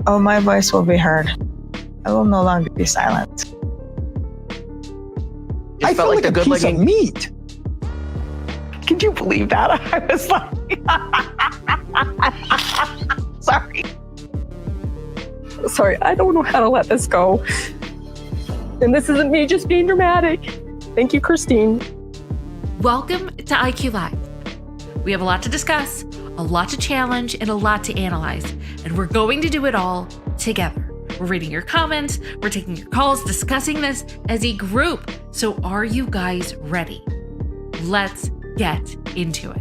Oh, my voice will be heard. I will no longer be silent. I felt like a piece of meat. Could you believe that? I was like, sorry, I don't know how to let this go. And this isn't me just being dramatic. Thank you, Christine. Welcome to IQ Live. We have a lot to discuss, a lot to challenge, and a lot to analyze, and we're going to do it all together. We're reading your comments, we're taking your calls, discussing this as a group. So are you guys ready? Let's get into it.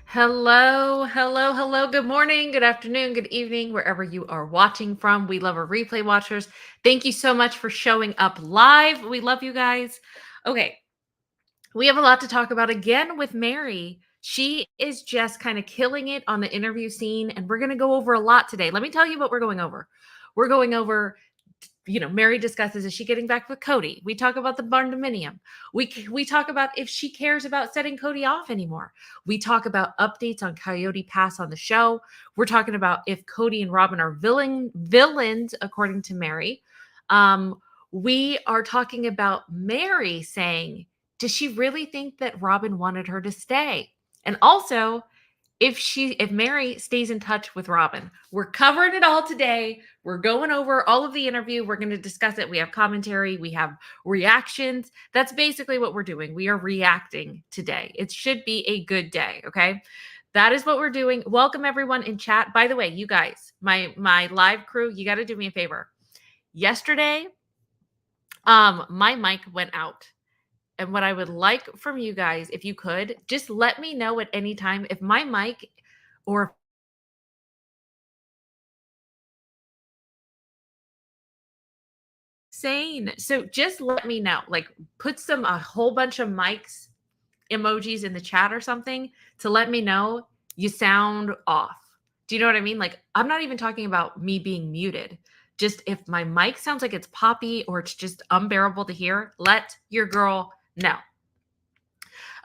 Hello. Good morning, good afternoon, good evening, wherever you are watching from. We love our replay watchers. Thank you so much for showing up live. We love you guys. Okay, we have a lot to talk about again with Meri. She is just kind of killing it on the interview scene, and we're going to go over a lot today. Let me tell you what we're going over. We're going over, Meri discusses, is she getting back with Kody? We talk about the barndominium. We talk about if she cares about setting Kody off anymore. We talk about updates on Coyote Pass on the show. We're talking about if Kody and Robyn are villains, according to Meri. We are talking about Meri saying, does she really think that Robyn wanted her to stay? And also, if Meri stays in touch with Robyn. We're covering it all today. We're going over all of the interview. We're going to discuss it. We have commentary. We have reactions. That's basically what we're doing. We are reacting today. It should be a good day, okay? That is what we're doing. Welcome everyone in chat. By the way, you guys, my live crew, you got to do me a favor. Yesterday, my mic went out. And what I would like from you guys, if you could, just let me know at any time if my mic or sane. So just let me know. Like put a whole bunch of mics emojis in the chat or something to let me know you sound off. Do you know what I mean? Like I'm not even talking about me being muted. Just if my mic sounds like it's poppy or it's just unbearable to hear, let your girl know.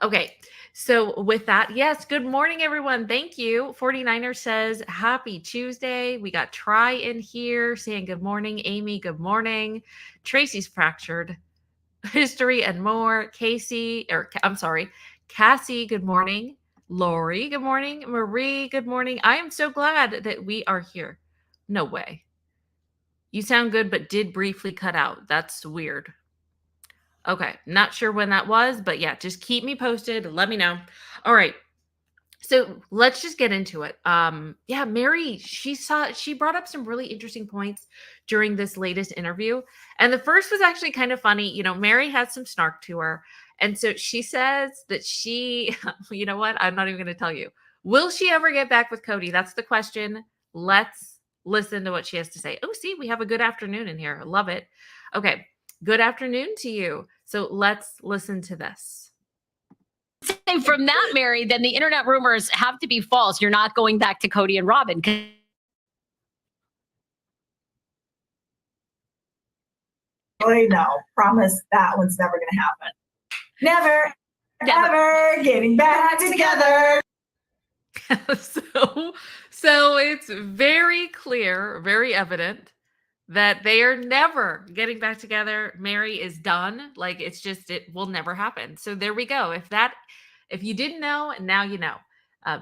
Okay, so with that, yes, good morning, everyone. Thank you. 49er says, happy Tuesday. We got Try in here saying good morning. Amy, good morning. Tracy's fractured. History and more. Cassie, good morning. Lori, good morning. Marie, good morning. I am so glad that we are here. No way. You sound good, but did briefly cut out. That's weird. Okay, not sure when that was, but yeah, just keep me posted. Let me know. All right. So let's just get into it. Yeah, Meri, she brought up some really interesting points during this latest interview. And the first was actually kind of funny. Meri has some snark to her. And so she says that you know what? I'm not even going to tell you. Will she ever get back with Kody? That's the question. Let's listen to what she has to say. Oh, see, we have a good afternoon in here. Love it. Okay. Good afternoon to you. So let's listen to this. From that, Meri, then the internet rumors have to be false. You're not going back to Kody and Robyn. No, promise that one's never going to happen. Never getting back together. So it's very clear, very evident that they are never getting back together. Meri is done. Like it will never happen. So there we go. If you didn't know, now you know.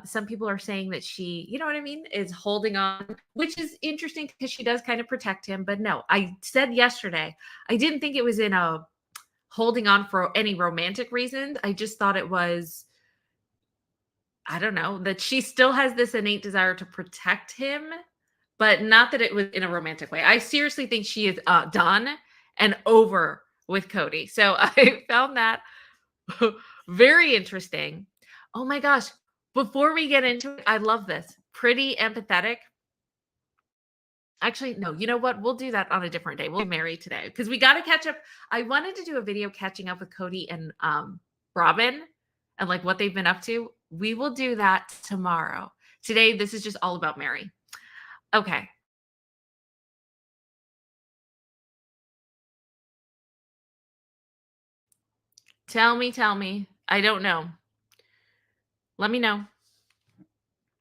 Some people are saying that she, you know what I mean, is holding on, which is interesting because she does kind of protect him. But no, I said yesterday, I didn't think it was in a holding on for any romantic reasons. I just thought it was, I don't know, that she still has this innate desire to protect him, but not that it was in a romantic way. I seriously think she is done and over with Kody. So I found that very interesting. Oh my gosh. Before we get into it, I love this. Pretty empathetic. Actually, no, you know what? We'll do that on a different day. We'll do Meri today because we got to catch up. I wanted to do a video catching up with Kody and Robyn and like what they've been up to. We will do that tomorrow. Today, this is just all about Meri. Okay. Tell me. I don't know. Let me know.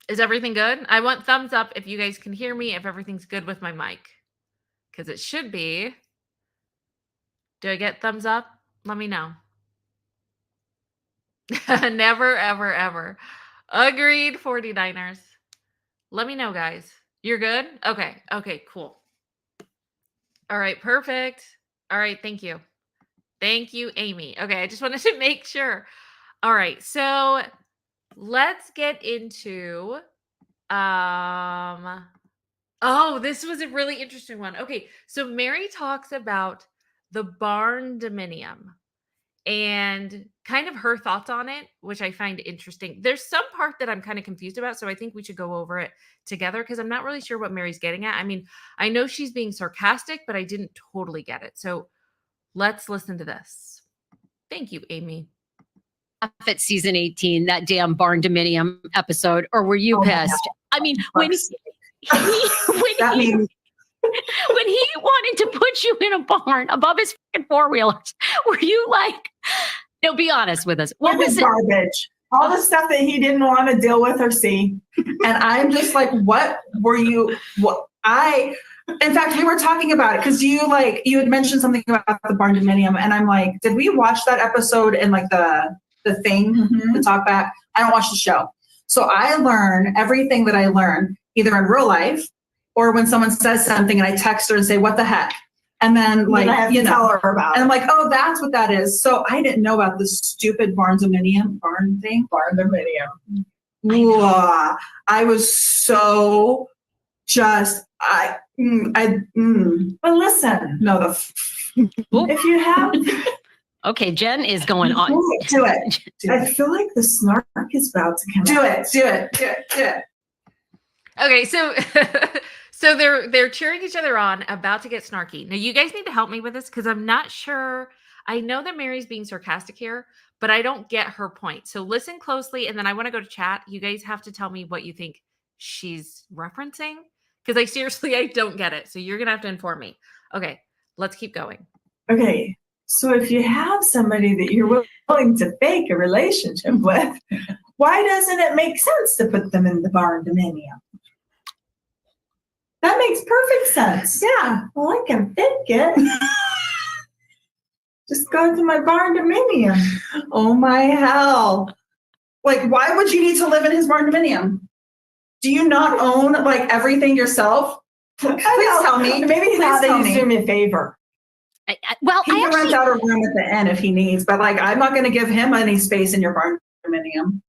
Is everything good? I want thumbs up if you guys can hear me, if everything's good with my mic. Because it should be. Do I get thumbs up? Let me know. Never, ever, ever. Agreed, 49ers. Let me know, guys. You're good? Okay, cool. All right, perfect. All right, thank you. Thank you, Amy. Okay, I just wanted to make sure. All right, so let's get into this was a really interesting one. Okay, so Meri talks about the barndominium and kind of her thoughts on it, which I find interesting. There's some part that I'm kind of confused about, so I think we should go over it together because I'm not really sure what Meri's getting at. I mean, I know she's being sarcastic, but I didn't totally get it. So let's listen to this. Thank you, Amy. At season 18, that damn barndominium episode, or were you pissed? I mean, when he wanted to put you in a barn above his fucking four-wheelers, were you like, no, be honest with us. What was it? Garbage. All the stuff that he didn't want to deal with or see. And I'm just like, what were you, in fact, we were talking about it because you had mentioned something about the barndominium, and I'm like, did we watch that episode in like the thing, the talk back? I don't watch the show. So I learn everything that I learn either in real life or when someone says something and I text her and say, what the heck? And then I have to tell her about it. And I'm like, oh, that's what that is. So I didn't know about this stupid barndominium thing. Barndominium. I was so just, But listen. No, if you have... Okay, Jen is going on. Do it. I feel like the snark is about to come out. Do it. Okay, so so they're cheering each other on, about to get snarky. Now you guys need to help me with this because I'm not sure. I know that Meri's being sarcastic here, but I don't get her point. So listen closely, and then I want to go to chat. You guys have to tell me what you think she's referencing because I don't get it. So you're gonna have to inform me. Okay, let's keep going. Okay. So if you have somebody that you're willing to fake a relationship with, why doesn't it make sense to put them in the barndominium? That makes perfect sense. Yeah, well, I can fake it. Just go to my barndominium. Oh my hell. Like, why would you need to live in his barndominium? Do you not own like everything yourself? Please tell me. Maybe he thought that he's doing me a favor. He can rent out a room at the end if he needs, but like, I'm not going to give him any space in your barndominium.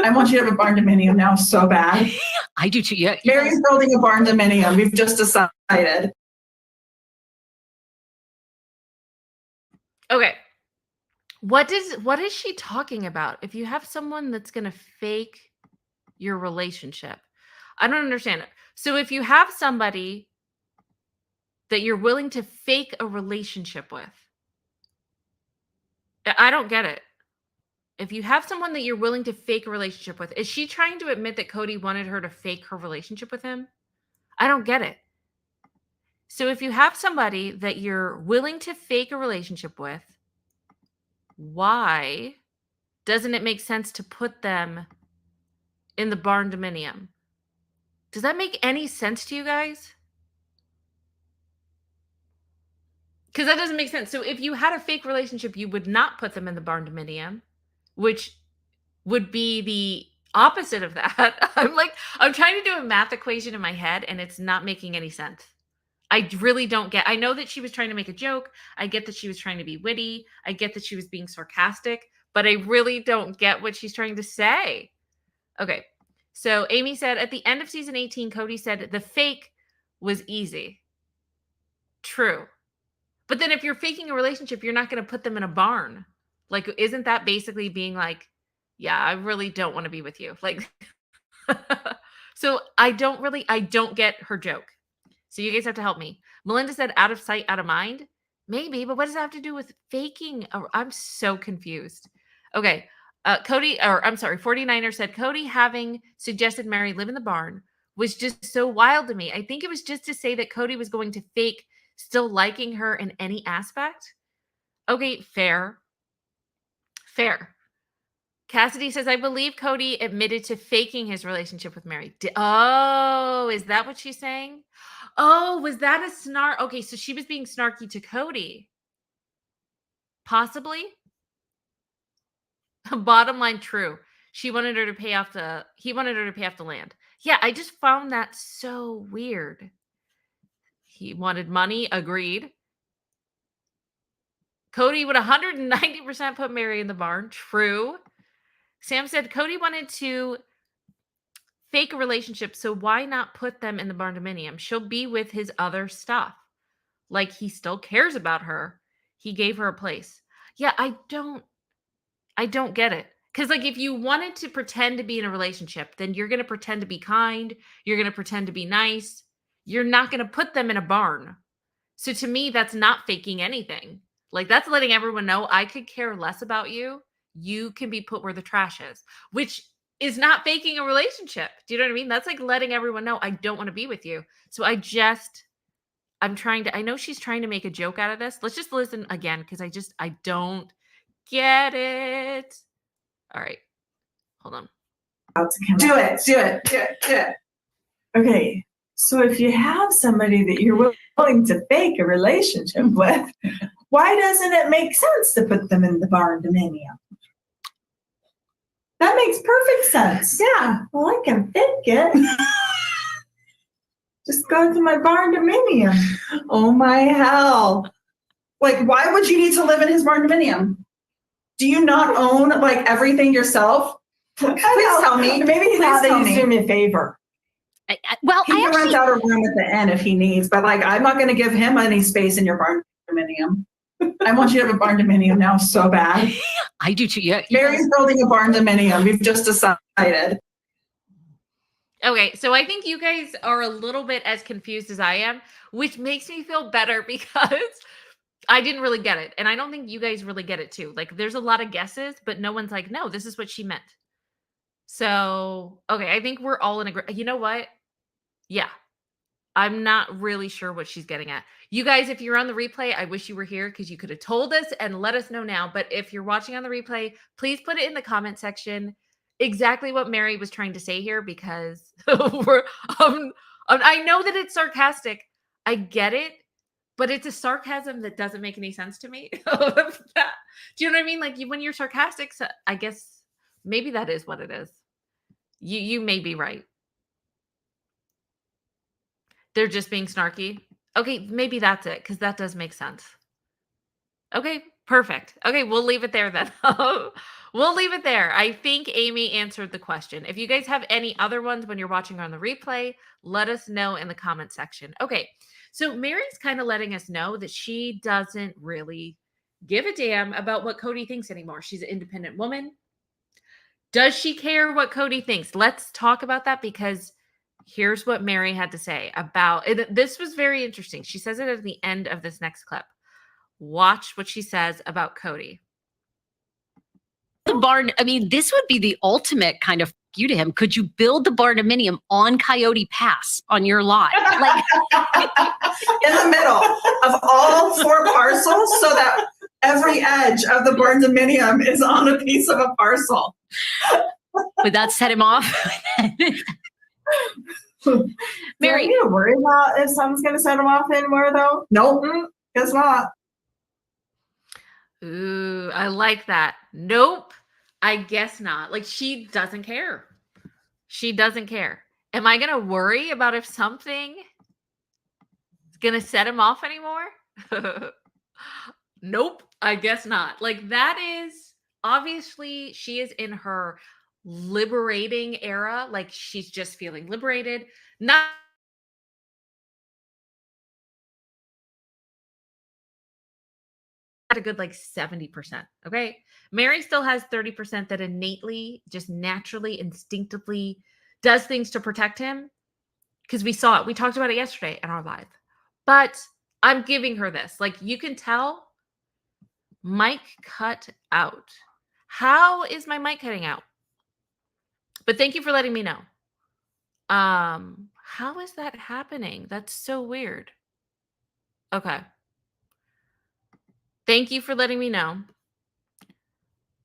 I want you to have a barndominium now so bad. I do too. Yeah, Meri's building a barndominium. We've just decided. Okay. What is she talking about? If you have someone that's going to fake your relationship, I don't understand it. So if you have somebody that you're willing to fake a relationship with, I don't get it. If you have someone that you're willing to fake a relationship with, is she trying to admit that Kody wanted her to fake her relationship with him? I don't get it. So if you have somebody that you're willing to fake a relationship with, why doesn't it make sense to put them in the barndominium? Does that make any sense to you guys? Because that doesn't make sense. So if you had a fake relationship, you would not put them in the barndominium, which would be the opposite of that. I'm trying to do a math equation in my head, and it's not making any sense. I really don't get. I know that she was trying to make a joke. I get that she was trying to be witty. I get that she was being sarcastic, but I really don't get what she's trying to say. Okay. So Amy said at the end of season 18, Kody said the fake was easy. True. But then if you're faking a relationship, you're not going to put them in a barn. Like, isn't that basically being like, yeah, I really don't want to be with you. Like, so I don't get her joke. So you guys have to help me. Melinda said out of sight, out of mind. Maybe, but what does that have to do with faking? I'm so confused. Okay. Kody, or I'm sorry, 49er said Kody having suggested Meri live in the barn was just so wild to me. I think it was just to say that Kody was going to fake still liking her in any aspect. Okay, fair. Fair. Cassidy says, I believe Kody admitted to faking his relationship with Meri. Oh, is that what she's saying? Oh, was that a snark? Okay, so she was being snarky to Kody. Possibly. Bottom line, true. He wanted her to pay off the land. Yeah, I just found that so weird. He wanted money, agreed. Kody would 190% put Meri in the barn. True. Sam said Kody wanted to fake a relationship, so why not put them in the barndominium? She'll be with his other stuff. Like he still cares about her. He gave her a place. Yeah, I don't get it. Because like if you wanted to pretend to be in a relationship, then you're going to pretend to be kind. You're going to pretend to be nice. You're not going to put them in a barn. So to me, that's not faking anything. Like that's letting everyone know I could care less about you. You can be put where the trash is, which is not faking a relationship. Do you know what I mean? That's like letting everyone know I don't want to be with you. So I know she's trying to make a joke out of this. Let's just listen again because I don't get it. All right. Hold on. Do it. Okay. So if you have somebody that you're willing to fake a relationship with, why doesn't it make sense to put them in the barndominium? That makes perfect sense. Yeah. Well, I can fake it. Just go to my barndominium. Oh my hell. Like, why would you need to live in his barndominium? Do you not own like everything yourself? Please tell me. Maybe he thought that he's doing me a favor. He can rent out a room at the inn if he needs, but like, I'm not going to give him any space in your barndominium. I want you to have a barndominium now so bad. I do too. Yeah. Meri's building a barndominium. We've just decided. Okay, so I think you guys are a little bit as confused as I am, which makes me feel better because I didn't really get it. And I don't think you guys really get it too. Like there's a lot of guesses, but no one's like, no, this is what she meant. So, okay, I think we're all in agreement. You know what? Yeah. I'm not really sure what she's getting at. You guys, if you're on the replay, I wish you were here because you could have told us and let us know now. But if you're watching on the replay, please put it in the comment section exactly what Meri was trying to say here because I know that it's sarcastic. I get it, but it's a sarcasm that doesn't make any sense to me. Do you know what I mean? Like when you're sarcastic, so I guess maybe that is what it is. You may be right. They're just being snarky. Okay, maybe that's it because that does make sense. Okay, perfect. Okay, we'll leave it there then. We'll leave it there. I think Amy answered the question. If you guys have any other ones when you're watching on the replay, let us know in the comment section. Okay, so Meri's kind of letting us know that she doesn't really give a damn about what Kody thinks anymore. She's an independent woman. Does she care what Kody thinks? Let's talk about that because here's what Meri had to say about it. This was very interesting. She says it at the end of this next clip. Watch what she says about Kody. The barn, I mean, this would be the ultimate kind of you to him. Could you build the barndominium on Coyote Pass on your lot? Like in the middle of all 4 parcels so that every edge of the barndominium is on a piece of a parcel. Would that set him off? Meri, you worry about if someone's going to set him off anymore, though? Nope, guess not. Ooh, I like that. Nope, I guess not. Like she doesn't care. She doesn't care. Am I going to worry about if something is going to set him off anymore? Nope, I guess not. Like that is obviously she is in her liberating era. Like she's just feeling liberated. Not a good like 70%. Okay. Meri still has 30% that innately, just naturally, instinctively does things to protect him. because we saw it. We talked about it yesterday in our live. But I'm giving her this. Like, you can tell, mic cut out. How is my mic cutting out? But thank you for letting me know. How is that happening? That's so weird. Okay. Thank you for letting me know.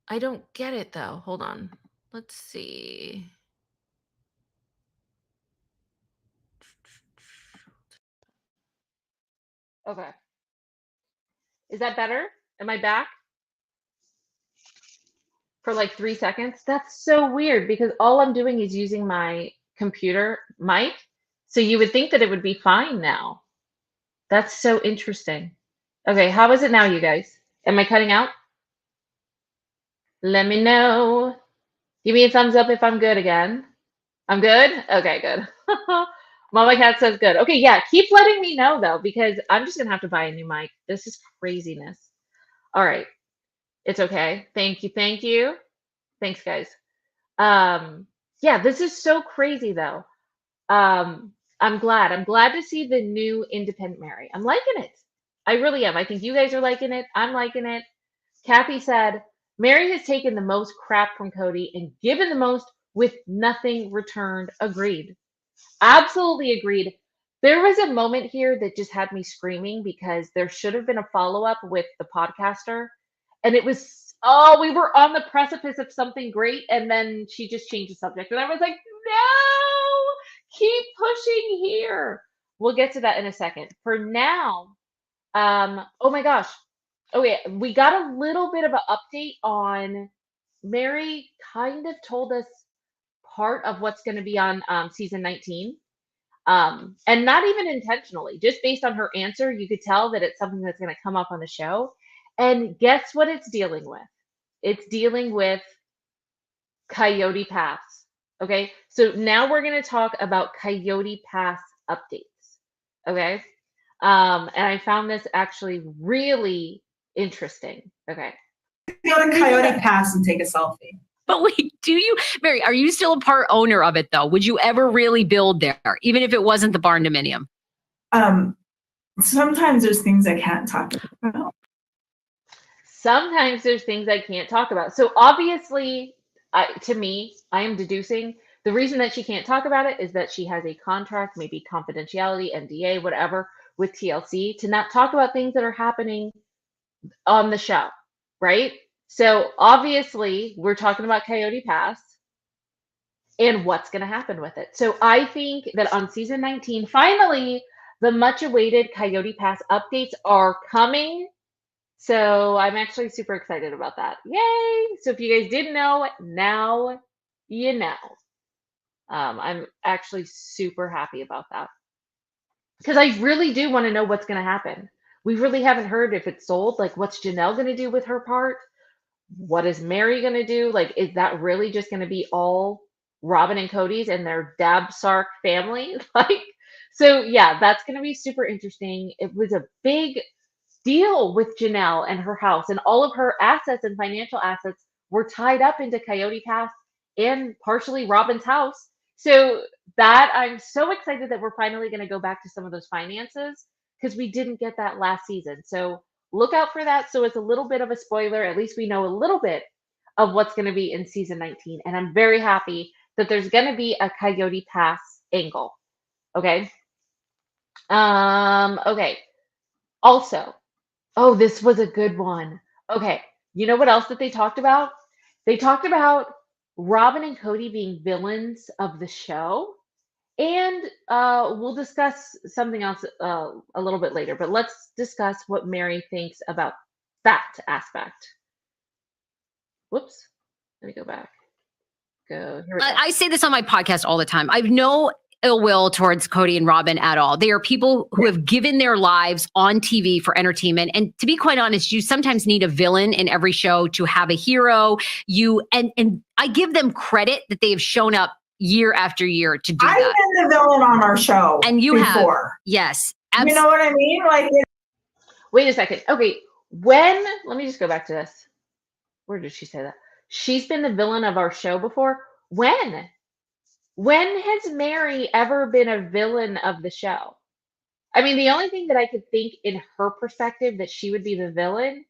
I don't get it though. Hold on. Let's see. Okay. Is that better? Am I back? For like 3 seconds? That's so weird because all I'm doing is using my computer mic. So you would think that it would be fine now. That's so interesting. Okay, how is it now, you guys? Am I cutting out? Let me know. Give me a thumbs up if I'm good again. I'm good? Okay, good. Mama Cat says good. Okay, yeah, keep letting me know though, because I'm just gonna have to buy a new mic. This is craziness. All right. It's okay. Thank you. Thank you. Thanks, guys. Yeah, this is so crazy though. I'm glad. I'm glad to see the new independent Meri. I'm liking it. I really am. I think you guys are liking it. I'm liking it. Kathy said, Meri has taken the most crap from Kody and given the most with nothing returned. Agreed. Absolutely agreed. There was a moment here that just had me screaming because there should have been a follow-up with the podcaster. And it was, oh, we were on the precipice of something great. And then she just changed the subject. And I was like, no, keep pushing here. We'll get to that in a second. For now, oh my gosh. Oh yeah, we got a little bit of an update on Meri kind of told us part of what's going to be on season 19. And not even intentionally, just based on her answer, you could tell that it's something that's going to come up on the show. And guess what it's dealing with? It's dealing with Coyote Pass. Okay, so now we're going to talk about Coyote Pass updates. Okay, and I found this actually really interesting. Okay, Go to Coyote Pass and take a selfie. But wait, do you, Meri, are you still a part owner of it though? Would you ever really build there, even if it wasn't the barndominium? Sometimes there's things I can't talk about. Sometimes there's things I can't talk about. So obviously, to me, I am deducing the reason that she can't talk about it is that she has a contract, maybe confidentiality, NDA, whatever, with TLC to not talk about things that are happening on the show, right? So obviously, we're talking about Coyote Pass and what's going to happen with it. So I think that on season 19, finally, the much awaited Coyote Pass updates are coming. So I'm actually super excited about that. Yay! So if you guys didn't know, now you know. I'm actually super happy about that. Because I really do want to know what's going to happen. We really haven't heard if it's sold. Like, what's Janelle going to do with her part? What is Meri going to do? Like, is that really just going to be all Robyn and Kody's and their Dab Sark family? Like, so yeah, that's going to be super interesting. It was a big deal with Janelle and her house, and all of her assets and financial assets were tied up into Coyote Pass and partially Robyn's house. So that I'm so excited that we're finally going to go back to some of those finances because we didn't get that last season. So look out for that. So it's a little bit of a spoiler. At least we know a little bit of what's going to be in season 19. And I'm very happy that there's going to be a Coyote Pass angle. Okay. Okay. Also, oh, this was a good one. Okay. You know what else that they talked about? They talked about Robyn and Kody being villains of the show. And we'll discuss something else a little bit later, but let's discuss what Meri thinks about that aspect. Whoops. Let me go back. Here we go. I say this on my podcast all the time. I've no ill will towards Kody and Robyn at all. They are people who have given their lives on TV for entertainment. And to be quite honest, you sometimes need a villain in every show to have a hero. And I give them credit that they have shown up year after year to do I've that. been the villain on our show And you before. have, yes. You know what I mean? Like, wait a second. Okay, let me just go back to this. Where did she say that? She's been the villain of our show before. When? When has Meri ever been a villain of the show? I mean, the only thing that I could think in her perspective that she would be the villain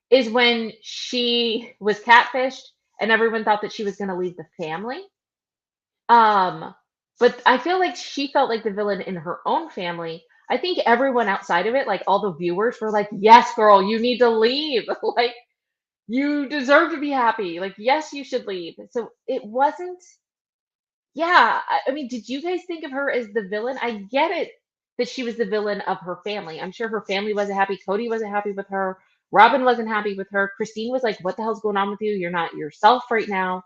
is when she was catfished and everyone thought that she was going to leave the family. But I feel like she felt like the villain in her own family. I think everyone outside of it, like all the viewers, were like, "Yes, girl, you need to leave. Like, you deserve to be happy. Like, yes, you should leave." So it wasn't. Yeah, I mean, did you guys think of her as the villain? I get it that she was the villain of her family. I'm sure her family wasn't happy. Kody wasn't happy with her. Robyn wasn't happy with her. Christine was like, "What the hell's going on with you? You're not yourself right now."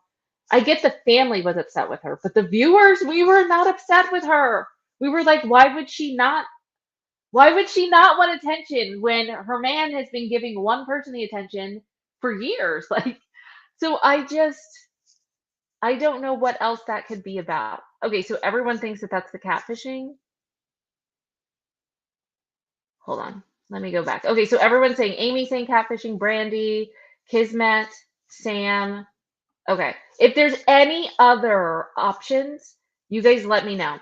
I get the family was upset with her, but the viewers, we were not upset with her. We were like, why would she not want attention when her man has been giving one person the attention for years? Like, so I don't know what else that could be about. Okay, so everyone thinks that that's the catfishing. Hold on. Let me go back. Okay, so everyone's saying Amy saying catfishing, Brandy, Kismet, Sam. Okay. If there's any other options, you guys let me know.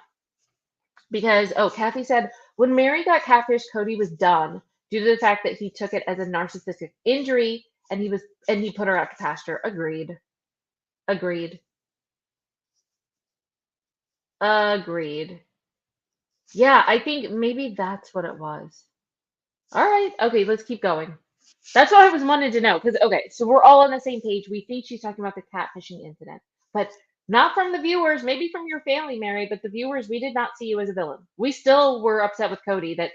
Because, oh, Kathy said, when Meri got catfished, Kody was done due to the fact that he took it as a narcissistic injury and he put her out to pasture. Agreed. Agreed. Agreed. Yeah, I think maybe that's what it was. All right. Okay, let's keep going. That's what I was wanting to know. Because, okay, so we're all on the same page. We think she's talking about the catfishing incident, but not from the viewers, maybe from your family, Meri, but the viewers, we did not see you as a villain. We still were upset with Kody that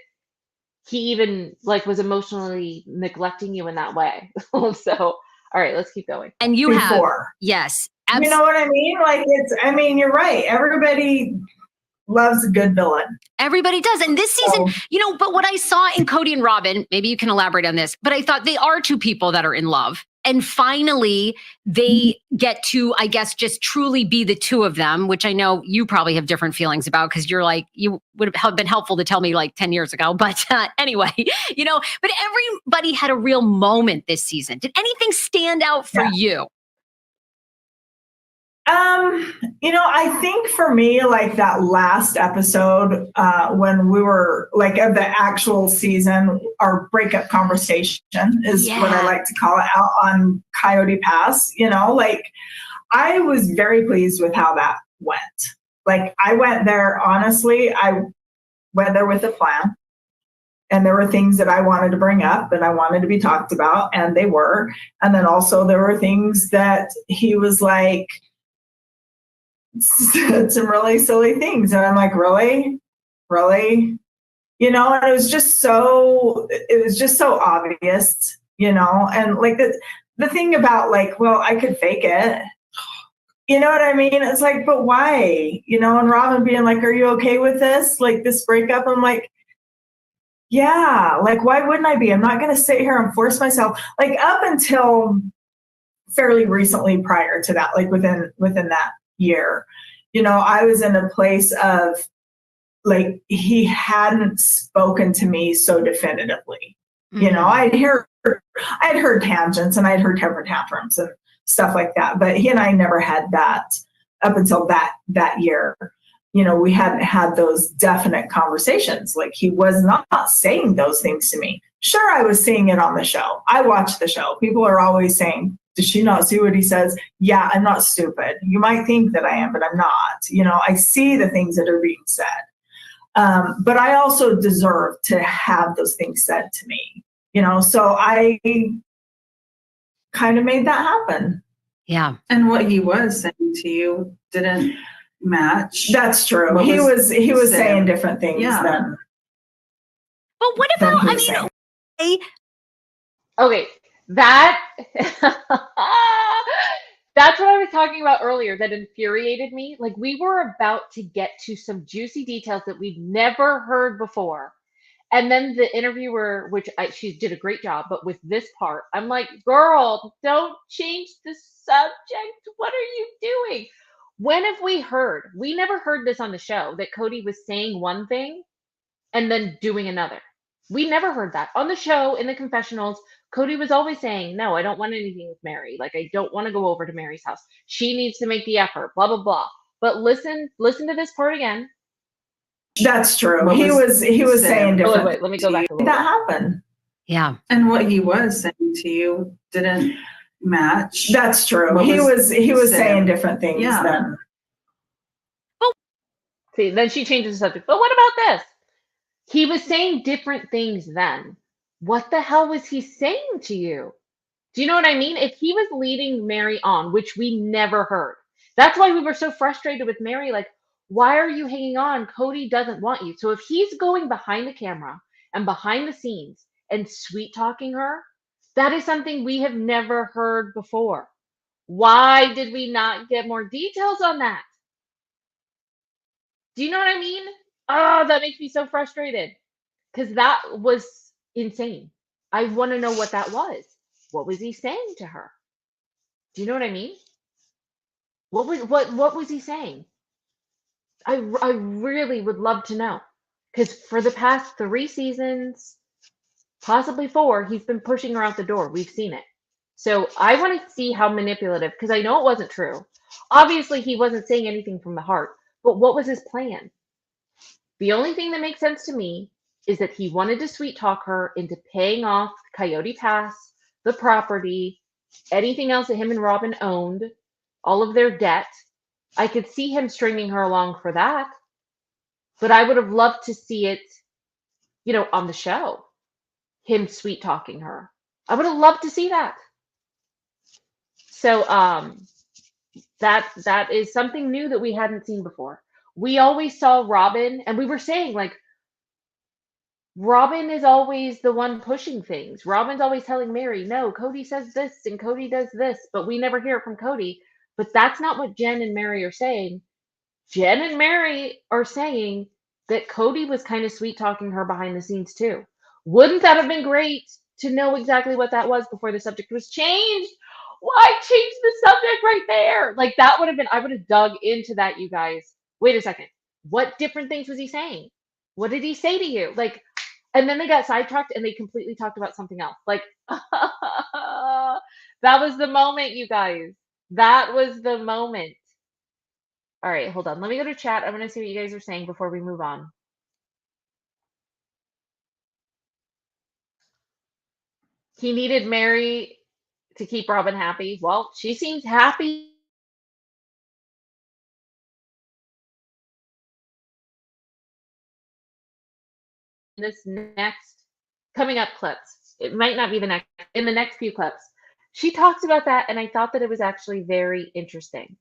he even like was emotionally neglecting you in that way. So, all right, let's keep going. And you Before. have, yes. You know what I mean? Like I mean, you're right. Everybody loves a good villain. Everybody does. And this season, but what I saw in Kody and Robyn, maybe you can elaborate on this, but I thought they are two people that are in love. And finally, they get to, I guess, just truly be the two of them, which I know you probably have different feelings about because you're like, you would have been helpful to tell me like 10 years ago. But anyway, but everybody had a real moment this season. Did anything stand out for you? I think for me, like that last episode, when we were like of the actual season, our breakup conversation is what I like to call it, out on Coyote Pass, like I was very pleased with how that went. Like I went there, honestly, I went there with a plan. And there were things that I wanted to bring up and I wanted to be talked about, and they were. And then also there were things that he was like, said some really silly things, and I'm like, really, and it was just so obvious, and like the thing about like, well, I could fake it, you know what I mean? It's like, but why, and Robyn being like, are you okay with this, like this breakup? I'm like, yeah, like why wouldn't I be? I'm not going to sit here and force myself, like up until fairly recently prior to that, like within that year, I was in a place of like he hadn't spoken to me so definitively. I'd heard tangents and I'd heard temper tantrums and stuff like that, but he and I never had that up until that year. We hadn't had those definite conversations. Like he was not saying those things to me. Sure, I was seeing it on the show. I watched the show. People are always saying, does she not see what he says? Yeah, I'm not stupid. You might think that I am, but I'm not. I see the things that are being said. But I also deserve to have those things said to me. So I kind of made that happen. Yeah. And what he was saying to you didn't match. That's true. He was saying different things than. But what about, Okay, that that's what I was talking about earlier that infuriated me. Like we were about to get to some juicy details that we'd never heard before. And then the interviewer, which she did a great job, but with this part, I'm like, girl, don't change the subject. What are you doing? When have we heard? We never heard this on the show, that Kody was saying one thing and then doing another. We never heard that. On the show, in the confessionals, Kody was always saying, no, I don't want anything with Meri. Like, I don't want to go over to Meri's house. She needs to make the effort, blah, blah, blah. But listen to this part again. That's true. What He was saying different. Wait, let me go back a little That bit. happened. Yeah. And what he was saying to you didn't match. That's true. What He was said. saying different things Yeah. then. See, then she changes the subject. But what about this? He was saying different things then. What the hell was he saying to you? Do you know what I mean? If he was leading Meri on, which we never heard, that's why we were so frustrated with Meri. Like, why are you hanging on? Kody doesn't want you. So if he's going behind the camera and behind the scenes and sweet talking her, that is something we have never heard before. Why did we not get more details on that? Do you know what I mean? Oh, that makes me so frustrated because that was insane. I want to know what that was. What was he saying to her? Do you know what I mean? What was he saying? I really would love to know because for the past 3 seasons, possibly 4, he's been pushing her out the door. We've seen it. So I want to see how manipulative, because I know it wasn't true. Obviously, he wasn't saying anything from the heart, but what was his plan? The only thing that makes sense to me is that he wanted to sweet talk her into paying off Coyote Pass, the property, anything else that him and Robyn owned, all of their debt. I could see him stringing her along for that, but I would have loved to see it, on the show, him sweet talking her. I would have loved to see that. So that is something new that we hadn't seen before. We always saw Robyn, and we were saying, like, Robyn is always the one pushing things. Robyn's always telling Meri, no, Kody says this and Kody does this, but we never hear it from Kody. But that's not what Jen and Meri are saying. Jen and Meri are saying that Kody was kind of sweet talking her behind the scenes too. Wouldn't that have been great to know exactly what that was before the subject was changed? Why change the subject right there? Like, that would have been, I would have dug into that, you guys. Wait a second. What different things was he saying? What did he say to you? Like, and then they got sidetracked and they completely talked about something else. Like, that was the moment, you guys. That was the moment. All right, hold on. Let me go to chat. I want to see what you guys are saying before we move on. He needed Meri to keep Robyn happy. Well, she seems happy. This next coming up clips. It might not be the next, in the next few clips. She talks about that, and I thought that it was actually very interesting.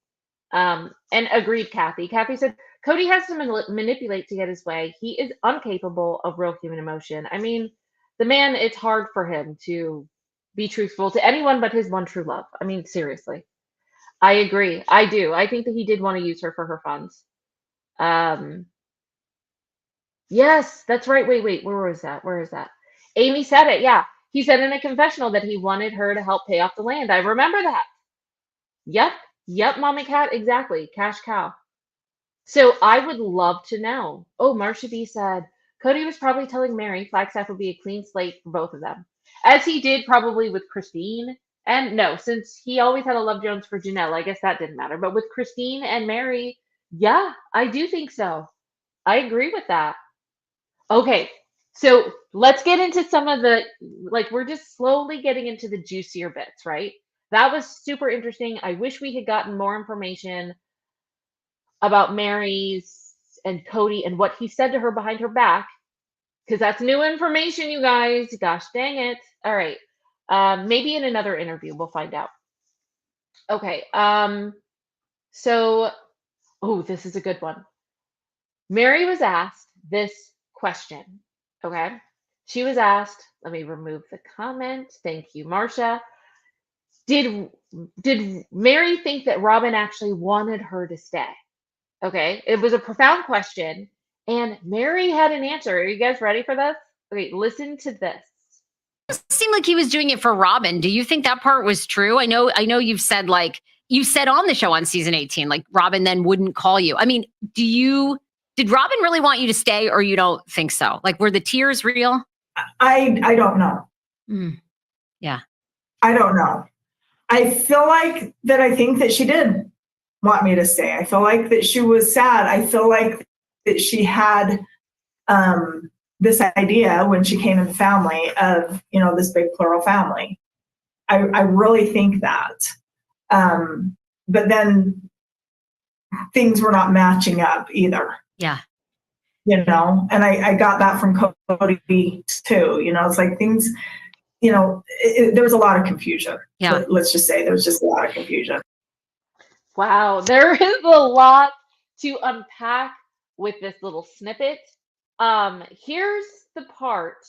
And agreed, Kathy. Kathy said, Kody has to manipulate to get his way. He is incapable of real human emotion. I mean, the man, it's hard for him to be truthful to anyone but his one true love. I mean, seriously. I agree. I do. I think that he did want to use her for her funds. Yes, that's right. Wait. Where is that? Amy said it. Yeah. He said in a confessional that he wanted her to help pay off the land. I remember that. Yep, Mommy Cat. Exactly. Cash cow. So I would love to know. Oh, Marsha B said, Kody was probably telling Meri Flagstaff would be a clean slate for both of them. As he did probably with Christine. And no, since he always had a Love Jones for Janelle, I guess that didn't matter. But with Christine and Meri, yeah, I do think so. I agree with that. Okay, so let's get into some of the, like, we're just slowly getting into the juicier bits, right? That was super interesting. I wish we had gotten more information about Meri's and Kody and what he said to her behind her back, because that's new information, you guys. Gosh dang it. All right. Maybe in another interview, we'll find out. Okay. So, oh, this is a good one. Meri was asked this question. Okay. She was asked, let me remove the comment. Thank you, Marsha. Did Meri think that Robyn actually wanted her to stay? Okay. It was a profound question, and Meri had an answer. Are you guys ready for this? Okay, listen to this. It seemed like he was doing it for Robyn. Do you think that part was true? I know you've said, like, you said on the show on season 18, like, Robyn then wouldn't call you. I mean, did Robyn really want you to stay, or you don't think so? Like, were the tears real? I don't know. Yeah. I don't know. I feel like that I think that she did. want me to stay. I feel like that she was sad. I feel like that she had this idea when she came in the family of, you know, this big plural family. I really think that. But then things were not matching up either. Yeah. You know, and I got that from Cody too. You know, it's like things, you know, there was a lot of confusion. Yeah. Let's just say there was just a lot of confusion. Wow, there is a lot to unpack with this little snippet. Here's the part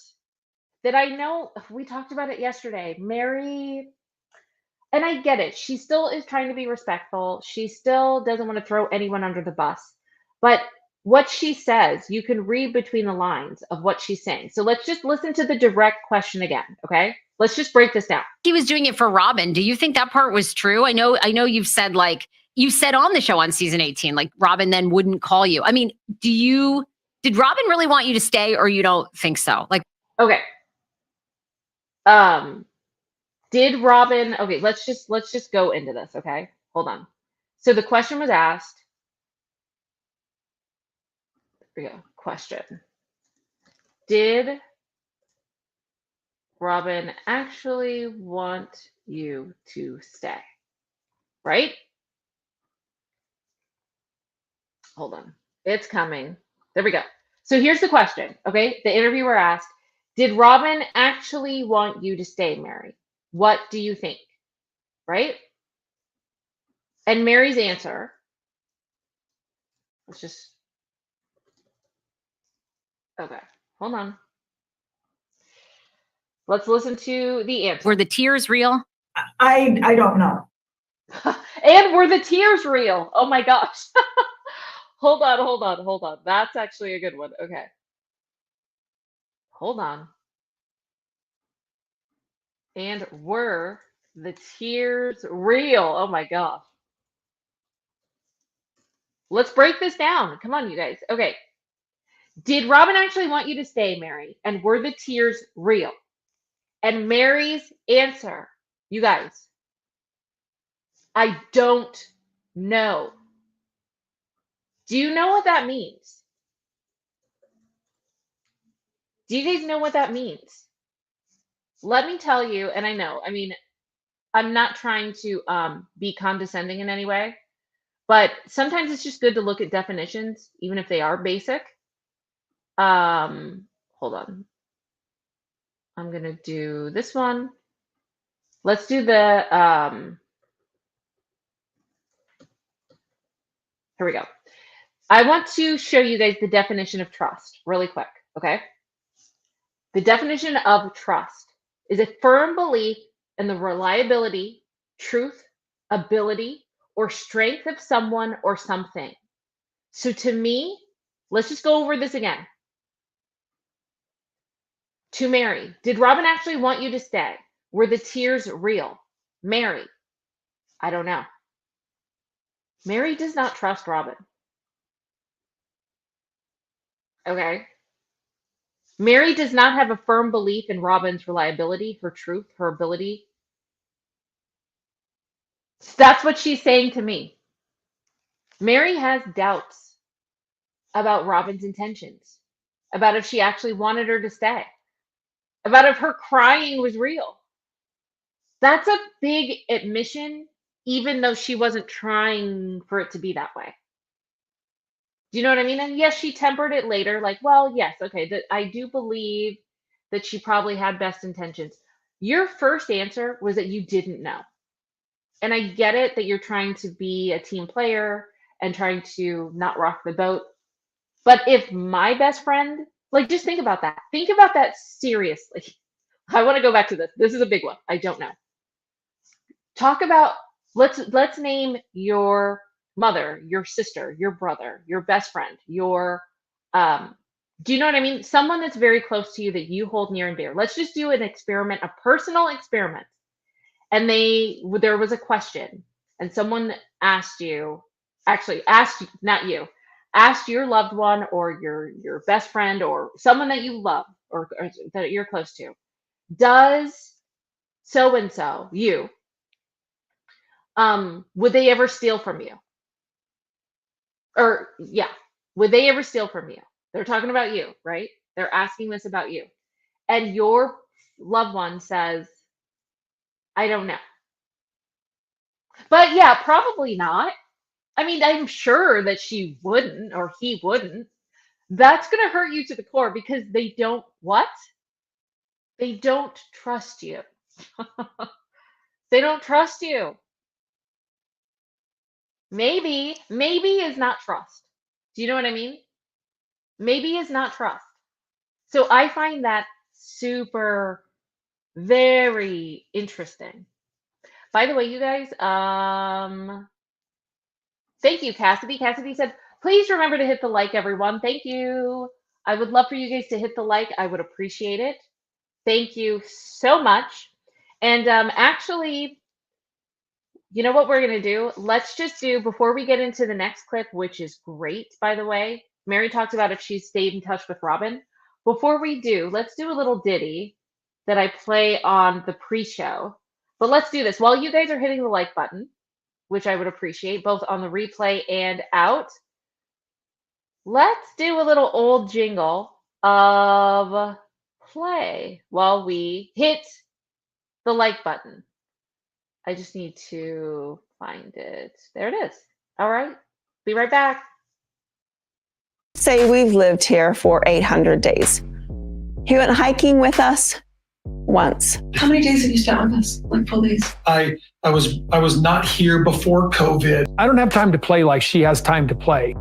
that I know we talked about it yesterday. Meri, and I get it. She still is trying to be respectful. She still doesn't want to throw anyone under the bus. But what she says, you can read between the lines of what she's saying. So let's just listen to the direct question again, okay? Let's just break this down. He was doing it for Robyn. Do you think that part was true? I know you've said, like, you said on the show on season 18, like Robyn then wouldn't call you. I mean, did Robyn really want you to stay, or you don't think so? Like, okay. Did Robyn, okay, let's just go into this, okay? Hold on. So the question was asked. There we go. Question. Did Robyn actually want you to stay? Right? Hold on. It's coming. There we go. So here's the question, okay? The interviewer asked, did Robyn actually want you to stay, Meri? What do you think? Right? And Meri's answer, let's just, okay, hold on. Let's listen to the answer. were the tears real? I don't know. And were the tears real? Oh my gosh. Hold on. That's actually a good one. Okay. Hold on. And were the tears real? Oh my gosh. Let's break this down. Come on, you guys. Okay. Did Robyn actually want you to stay, Meri? And were the tears real? And Meri's answer, you guys, I don't know. Do you know what that means? Do you guys know what that means? Let me tell you, and I know, I mean, I'm not trying to be condescending in any way, but sometimes it's just good to look at definitions, even if they are basic. Hold on. I'm gonna do this one. Let's do the here we go. I want to show you guys the definition of trust really quick, okay? The definition of trust is a firm belief in the reliability, truth, ability, or strength of someone or something. So to me, let's just go over this again. To Meri, did Robyn actually want you to stay? Were the tears real? Meri, I don't know. Meri does not trust Robyn. Okay? Meri does not have a firm belief in Robyn's reliability, her truth, her ability. That's what she's saying to me. Meri has doubts about Robyn's intentions, about if she actually wanted her to stay, about if her crying was real. That's a big admission, even though she wasn't trying for it to be that way. Do you know what I mean? And yes, she tempered it later, like, well, yes, okay, that I do believe that she probably had best intentions. Your first answer was that you didn't know. And I get it that you're trying to be a team player and trying to not rock the boat. But if my best friend, like, just think about that. Think about that seriously. I want to go back to this. This is a big one. I don't know. Talk about, let's name your mother, your sister, your brother, your best friend, your do you know what I mean? Someone that's very close to you that you hold near and dear. Let's just do an experiment, a personal experiment. And there was a question, and someone asked you, actually asked, not you, asked your loved one or your best friend or someone that you love or that you're close to, does so and so, you, would they ever steal from you? Or yeah, would they ever steal from you? They're talking about you, right? They're asking this about you. And your loved one says, I don't know. But yeah, probably not. I mean, I'm sure that she wouldn't or he wouldn't. That's going to hurt you to the core because they don't what? They don't trust you. They don't trust you. Maybe is not trust. Do you know what I mean? Maybe is not trust. So I find that super, very interesting. By the way, you guys, thank you, Cassidy. Cassidy said, please remember to hit the like, everyone. Thank you. I would love for you guys to hit the like. I would appreciate it. Thank you so much. And actually, you know what we're going to do? Let's just do, before we get into the next clip, which is great, by the way. Meri talked about if she stayed in touch with Robyn. Before we do, let's do a little ditty that I play on the pre-show. But let's do this. While you guys are hitting the like button, which I would appreciate, both on the replay and out, let's do a little old jingle of play while we hit the like button. I just need to find it. There it is. All right. Be right back. Say we've lived here for 800 days. He went hiking with us once. How many days have you spent with us? Like full days? I was not here before COVID. I don't have time to play like she has time to play.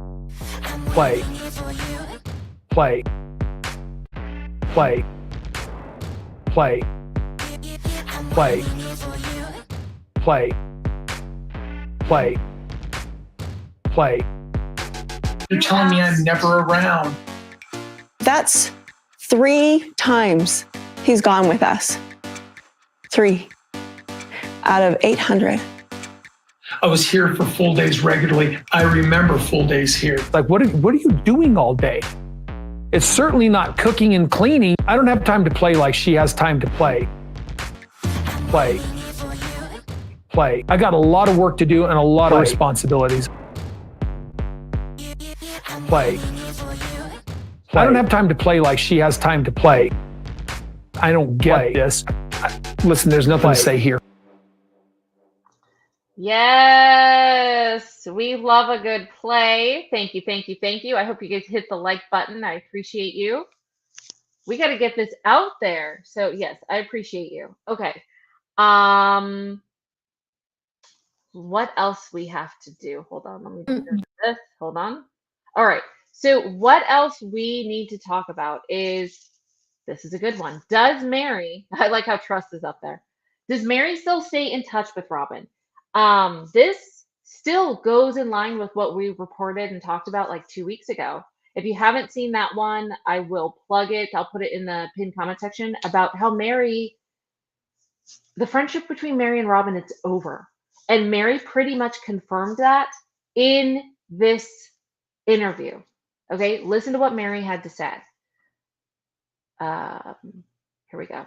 Play. Play. Play. Play. Play. Play. Play. Play. You're telling me I'm never around. That's 3 times he's gone with us. 3 out of 800. I was here for full days regularly. I remember full days here. Like, what are you doing all day? It's certainly not cooking and cleaning. I don't have time to play like she has time to play. Play. Play. I got a lot of work to do and a lot of responsibilities. Play. I don't have time to play like she has time to play. I don't get this. Listen, there's nothing to say here. Yes, we love a good play. Thank you, thank you, thank you. I hope you guys hit the like button. I appreciate you. We got to get this out there. So yes, I appreciate you. Okay. What else we have to do? Hold on, let me do this. Hold on. All right. So what else we need to talk about is, this is a good one. Does Meri, I like how trust is up there. Does Meri still stay in touch with Robyn? This still goes in line with what we reported and talked about like 2 weeks ago. If you haven't seen that one, I will plug it. I'll put it in the pinned comment section about how Meri, the friendship between Meri and Robyn, it's over. And Meri pretty much confirmed that in this interview. Okay, listen to what Meri had to say. Here we go.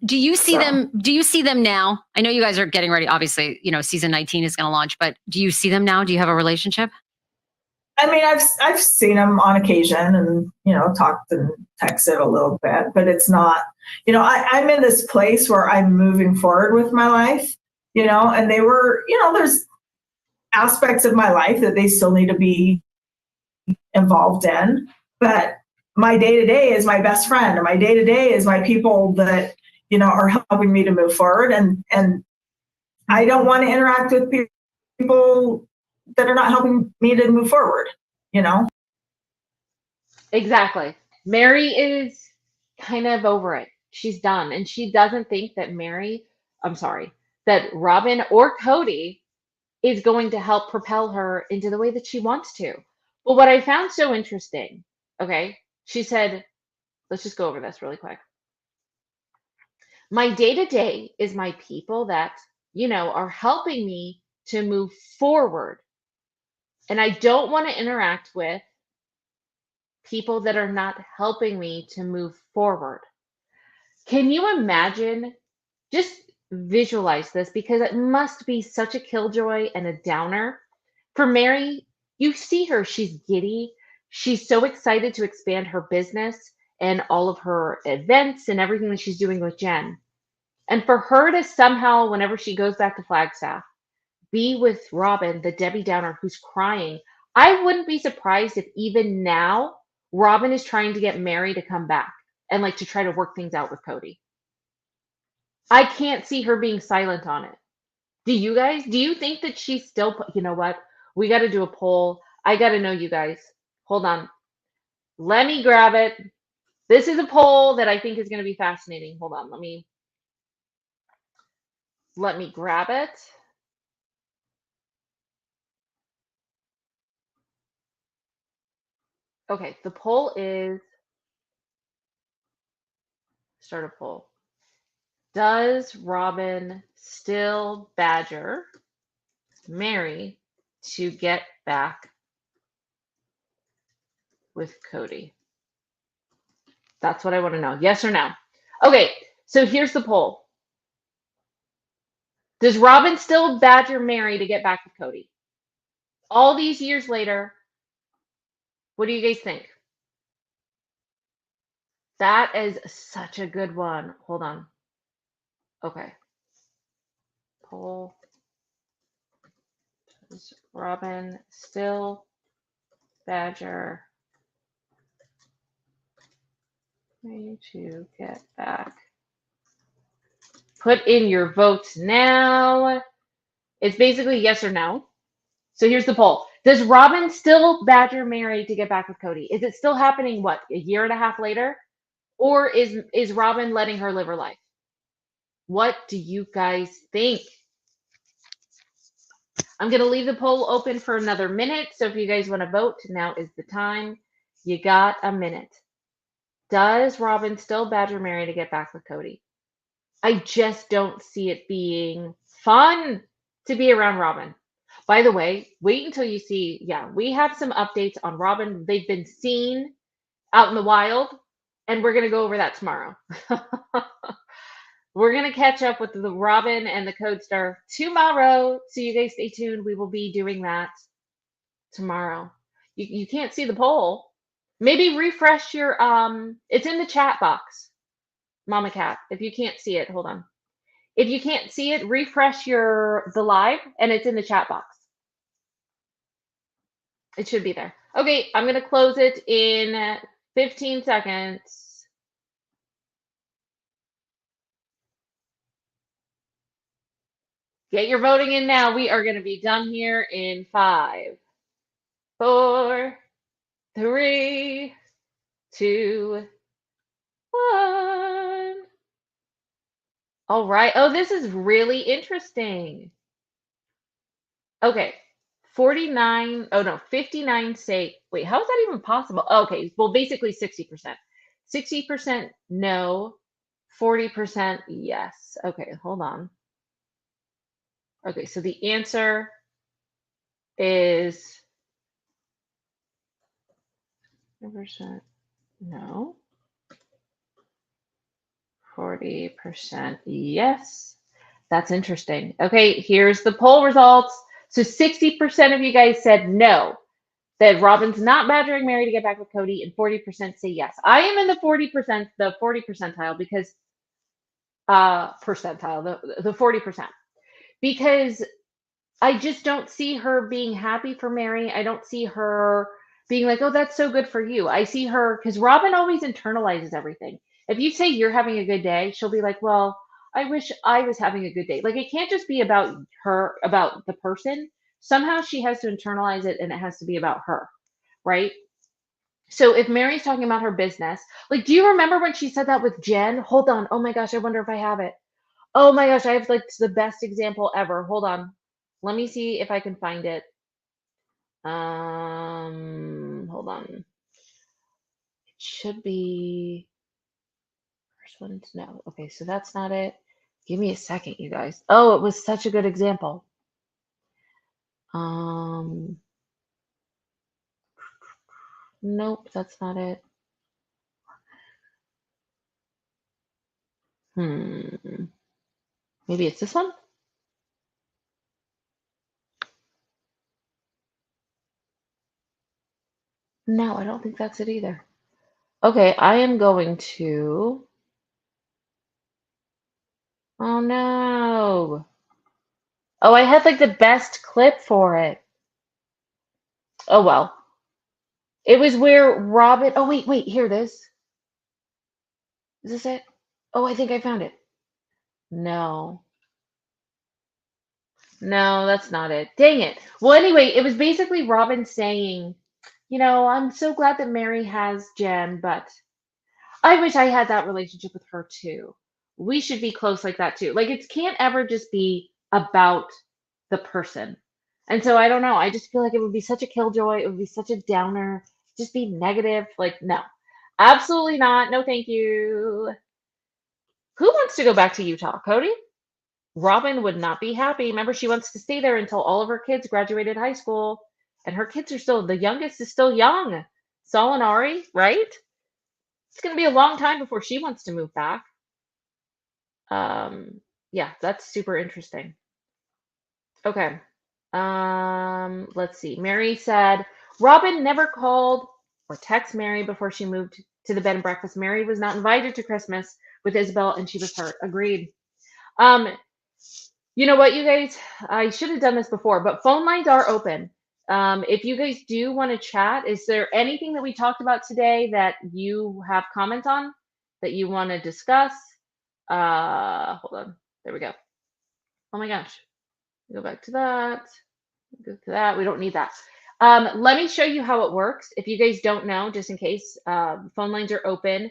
Do you see them now? I know you guys are getting ready. Obviously, you know, season 19 is going to launch, but do you see them now? Do you have a relationship? I mean, I've seen them on occasion and, you know, talked and texted a little bit, but it's not, you know, I'm in this place where I'm moving forward with my life, you know, and they were, you know, there's aspects of my life that they still need to be involved in, but my day-to-day is my best friend, and my day-to-day is my people that, you know, are helping me to move forward. And I don't want to interact with people that are not helping me to move forward, you know? Exactly. Meri is kind of over it. She's done. And she doesn't think that that Robyn or Kody is going to help propel her into the way that she wants to. But what I found so interesting, okay, she said, let's just go over this really quick. My day-to-day is my people that, you know, are helping me to move forward. And I don't want to interact with people that are not helping me to move forward. Can you imagine? Just visualize this, because it must be such a killjoy and a downer for Meri. You see her, she's giddy. She's so excited to expand her business and all of her events and everything that she's doing with Jen. And for her to somehow, whenever she goes back to Flagstaff, be with Robyn, the Debbie Downer who's crying, I wouldn't be surprised if even now Robyn is trying to get Meri to come back and like to try to work things out with Kody. I can't see her being silent on it. Do you guys? Do you think that she's still, you know what? We got to do a poll. I got to know you guys. Hold on. Let me grab it. This is a poll that I think is going to be fascinating. Hold on. Let me grab it. Okay, the poll is, start a poll. Does Robyn still badger Meri to get back with Kody? That's what I want to know. Yes or no? Okay, so here's the poll. Does Robyn still badger Meri to get back with Kody? All these years later, what do you guys think? That is such a good one. Hold on. Okay. Poll. Does Robyn still badger Meri to get back? Put in your votes now. It's basically yes or no. So here's the poll. Does Robyn still badger Meri to get back with Kody? Is it still happening, what, a year and a half later? Or is Robyn letting her live her life? What do you guys think? I'm going to leave the poll open for another minute. So if you guys want to vote, now is the time. You got a minute. Does Robyn still badger Meri to get back with Kody? I just don't see it being fun to be around Robyn. By the way, wait until you see, we have some updates on Robyn. They've been seen out in the wild, and we're going to go over that tomorrow. We're going to catch up with the Robyn and the Code Star tomorrow. So you guys stay tuned. We will be doing that tomorrow. You can't see the poll. Maybe refresh your, it's in the chat box, Mama Cat. If you can't see it, hold on. If you can't see it, refresh the live, and it's in the chat box. It should be there. Okay, I'm going to close it in 15 seconds. Get your voting in now. We are going to be done here in 5, 4, 3, 2, 1. All right. Oh, this is really interesting. Okay. 49, oh no, 59 say, wait, how is that even possible? Okay, well, basically 60%. 60% no, 40% yes. Okay, hold on. Okay, so the answer is 40% no, 40% yes. That's interesting. Okay, here's the poll results. So 60% of you guys said no, that Robyn's not badgering Meri to get back with Kody, and 40% say yes. I am in the 40 percentile because the 40%, because I just don't see her being happy for Meri. I don't see her being like, oh, that's so good for you. I see her, because Robyn always internalizes everything. If you say you're having a good day, she'll be like, well, I wish I was having a good day. Like, it can't just be about her, about the person. Somehow she has to internalize it, and it has to be about her, right? So if Meri's talking about her business, like, do you remember when she said that with Jen? Hold on. Oh my gosh, I wonder if I have it. Oh my gosh, I have like the best example ever. Hold on. Let me see if I can find it. Hold on. It should be first one to know. Okay, so that's not it. Give me a second, you guys. Oh, it was such a good example. Nope, that's not it. Maybe it's this one? No, I don't think that's it either. Okay, I am going to. Oh no. Oh, I had like the best clip for it. Oh well. It was where Robyn. Oh wait, here it is. Is this it? Oh, I think I found it. No. No, that's not it. Dang it. Well, anyway, it was basically Robyn saying, I'm so glad that Meri has Jen, but I wish I had that relationship with her too. We should be close like that too. Like it can't ever just be about the person. And so I don't know. I just feel like it would be such a killjoy. It would be such a downer. Just be negative. Like, no. Absolutely not. No, thank you. Who wants to go back to Utah? Kody? Robyn would not be happy. Remember, she wants to stay there until all of her kids graduated high school. And her kids are still, the youngest is still young. Saul and Ari, right? It's going to be a long time before she wants to move back. Yeah, that's super interesting. Okay. Let's see. Meri said, Robyn never called or texted Meri before she moved to the bed and breakfast. Meri was not invited to Christmas with Isabel and she was hurt. Agreed. You know what, you guys? I should have done this before, but phone lines are open. If you guys do want to chat, is there anything that we talked about today that you have comments on that you want to discuss? Hold on. There we go. Oh my gosh. Go back to that. Go to that. We don't need that. Let me show you how it works. If you guys don't know, just in case, phone lines are open.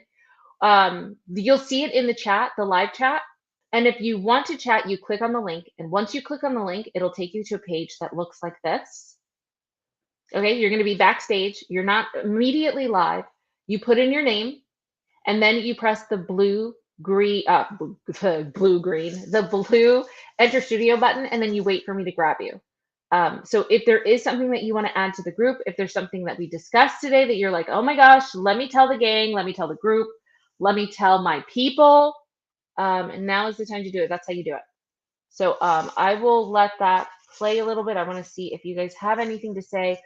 You'll see it in the chat, the live chat. And if you want to chat, you click on the link. And once you click on the link, it'll take you to a page that looks like this. Okay, you're going to be backstage. You're not immediately live. You put in your name, and then you press the blue enter studio button, and then you wait for me to grab you. So if there is something that you want to add to the group, if there's something that we discussed today that you're like, oh my gosh, let me tell the gang, let me tell the group, let me tell my people, and now is the time to do it. That's how you do it. So I will let that play a little bit. I want to see if you guys have anything to say.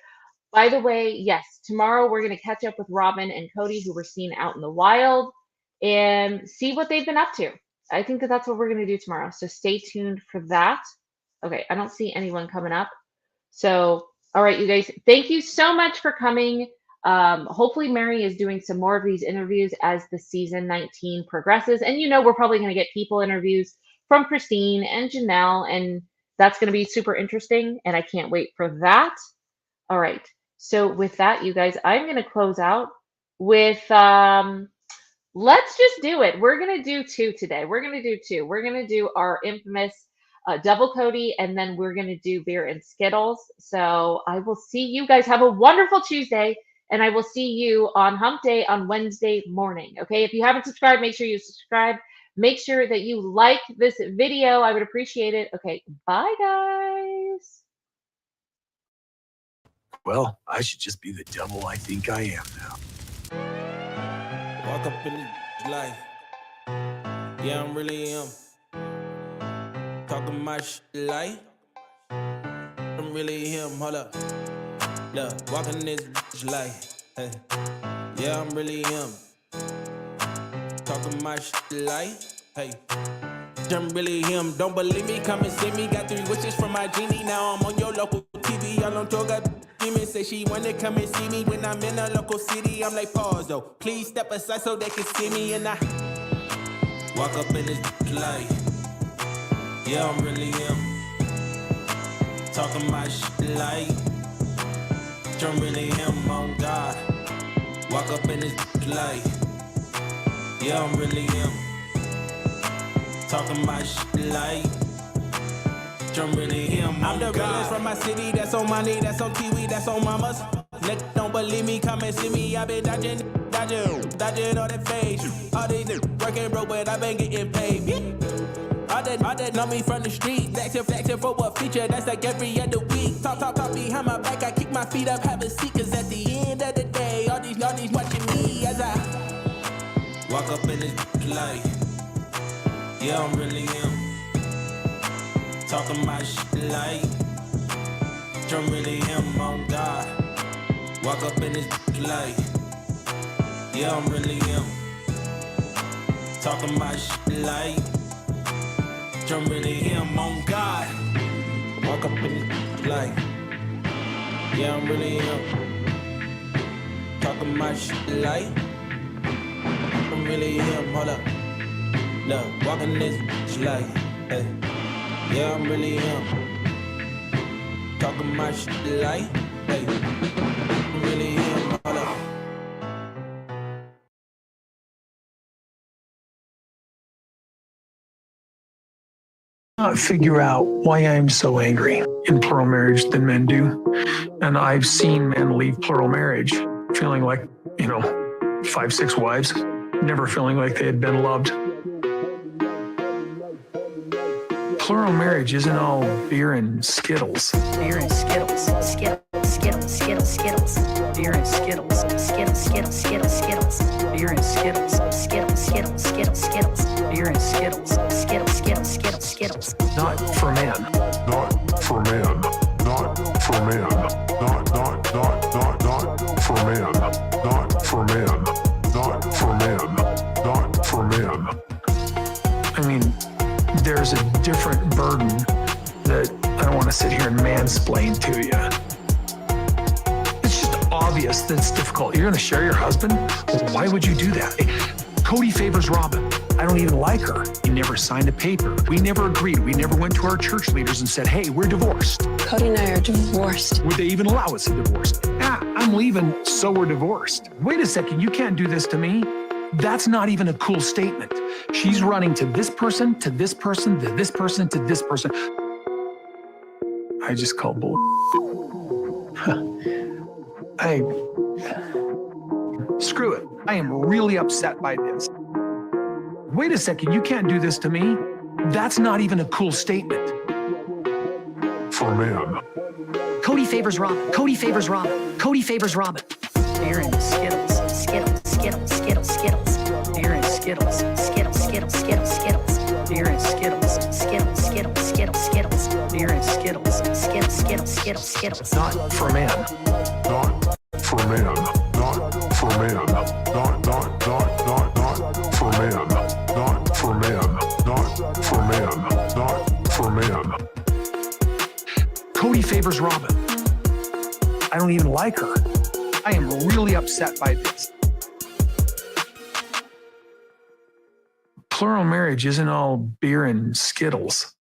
By the way, yes, tomorrow we're going to catch up with Robyn and Kody, who were seen out in the wild, and see what they've been up to. I think that that's what we're going to do tomorrow. So stay tuned for that. Okay, I don't see anyone coming up. So, all right, you guys, thank you so much for coming. Hopefully Meri is doing some more of these interviews as the season 19 progresses. And we're probably going to get people interviews from Christine and Janelle, and that's going to be super interesting. And I can't wait for that. All right. So with that, you guys, I'm going to close out with, let's just do it. We're going to do 2 today. We're going to do 2. We're going to do our infamous double Kody, and then we're going to do beer and Skittles. So I will see you guys. Have a wonderful Tuesday, and I will see you on Hump Day on Wednesday morning. Okay. If you haven't subscribed, make sure you subscribe. Make sure that you like this video. I would appreciate it. Okay. Bye, guys. Well, I should just be the devil I think I am now. Walk up in the life. Yeah, I'm really him. Talking my shit like I'm really him. Hold up. Look, walking this bitch like, hey. Yeah, I'm really him. Talking my shit like, hey. I'm really him. Don't believe me? Come and see me. Got 3 wishes from my genie. Now I'm on your local TV. Y'all don't talk about demons. Say she wanna come and see me when I'm in a local city. I'm like, pause though. Please step aside so they can see me. And I walk up in this light. Yeah, I'm really him. Talking my shit like I'm really him on God. Walk up in this light. Yeah, I'm really him. Talking my shit like I'm really him. I'm the realest from my city. That's on money, that's on TV, that's on mamas. Niggas don't believe me, come and see me. I been dodging all that face. All these niggas working broke, but I been getting paid. All that know me from the street. Flexing for what feature? That's like every other week. Talk behind my back. I kick my feet up, have a seat. Cause at the end of the day, all these watching me as I walk up in this light. Yeah, I'm really him. Talking my shit like I'm really him on God. Walk up in this like, yeah, I'm really him. Talking about shit like, I'm really him on God. Walk up in this like, yeah, I'm really him. Talking about shit like, I'm really him. Hold up. Look, walking this bitch like, hey, yeah, I'm really him. Talking my shit like, hey, I'm really him. Hold up. Not figure out why I'm so angry in plural marriage than men do. And I've seen men leave plural marriage feeling like, 5, 6 wives, never feeling like they had been loved. Plural marriage isn't all beer and Skittles. Beer and Skittles, Skittles, Skittles, Skittles, Skittles. Beer and Skittles, Skittles, Skittles, Skittles, Skittles. Beer and Skittles, Skittles, Skittles, Skittles, Skittles. Beer and Skittles, Skittles, Skittles, Skittles, Skittles. Not for man. Not for man. Not for man. Not for man. Not for man. Not for man. Not for man. I mean, there's a different burden that I don't want to sit here and mansplain to you. It's just obvious that it's difficult. You're going to share your husband? Well, why would you do that? Kody favors Robyn. I don't even like her. He never signed a paper. We never agreed. We never went to our church leaders and said, hey, we're divorced. Kody and I are divorced. Would they even allow us a divorce? I'm leaving, so we're divorced. Wait a second, you can't do this to me. That's not even a cool statement. She's running to this person, to this person, to this person, to this person. I just call bull. Screw it. I am really upset by this. Wait a second, you can't do this to me. That's not even a cool statement. For man. Kody favors Robyn. Kody favors Robyn. Kody favors Robyn. Beer and Skittles, Skittles, Skittles, Skittles, Skittles. Beer and Skittles, Skittles, Skittles, Skittles, Skittles. Beer and Skittles, Skittles, Skittles, Skittles, Skittles. Beer and Skittles, Skittles, Skittles, Skittles, Skittles. Not for man. Not for man. Not for man. Not for man. Not for man. Not for man. Not for man. Kody favors Robyn. I don't even like her. I am really upset by this. Plural marriage isn't all beer and Skittles.